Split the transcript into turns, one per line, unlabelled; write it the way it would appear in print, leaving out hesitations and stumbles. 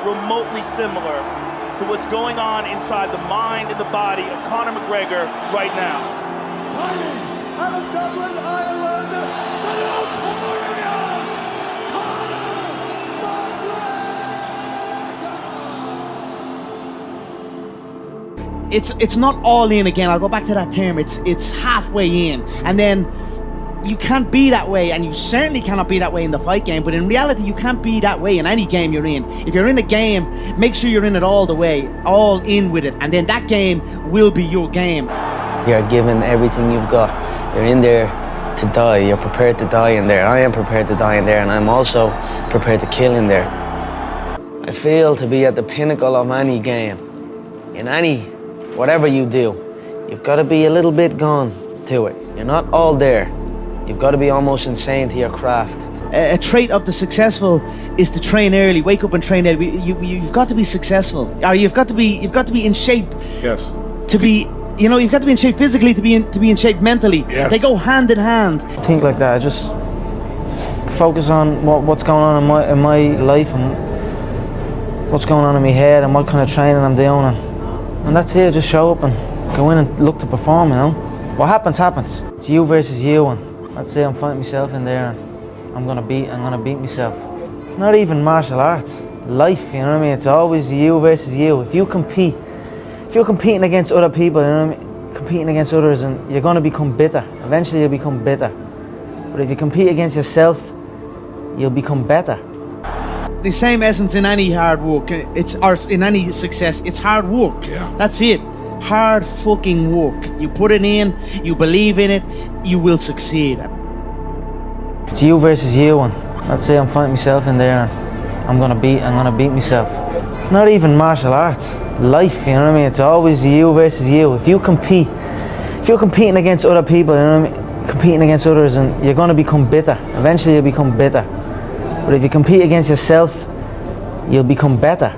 remotely similar to what's going on inside the mind and the body of Conor McGregor right now.
Fighting out of Dublin, Ireland, the notorious Conor McGregor!
It's not all in again. I'll go back to that term. It's halfway in, and then you can't be that way, and you certainly cannot be that way in the fight game. But in reality, you can't be that way in any game you're in. If you're in a game, make sure you're in it all the way, all in with it, and then that game will be your game.
You're giving everything you've got. You're in there to die. You're prepared to die in there. I am prepared to die in there, and I'm also prepared to kill in there. I feel to be at the pinnacle of any game. In any, whatever you do, you've got to be a little bit gone to it. You're not all there. You've got to be almost insane to your craft.
A trait of the successful is to train early, wake up and train early. You've got to be successful, or you've got to be in shape.
Yes.
To be, you've got to be in shape physically to be in shape mentally.
Yes.
They go hand in hand.
Think like that. I just focus on what's going on in my life and what's going on in my head and what kind of training I'm doing, and that's it. Just show up and go in and look to perform. What happens happens. It's you versus you, and that's it. I'm fighting myself in there, and I'm gonna beat myself. Not even martial arts, life. You know what I mean? It's always you versus you. If you're competing against other people, you know what I mean? Competing against others, and you're gonna become bitter. Eventually, you'll become bitter. But if you compete against yourself, you'll become better.
The same essence in any hard work. Or in any success. It's hard work.
Yeah.
That's it. Hard fucking work. You put it in. You believe in it. You will succeed.
It's you versus you, and that's it. I'm fighting myself in there, and I'm gonna beat myself. Not even martial arts, life. You know what I mean? It's always you versus you. If you're competing against other people, you know what I mean? Competing against others, and you're gonna become bitter. Eventually, you'll become bitter. But if you compete against yourself, you'll become better.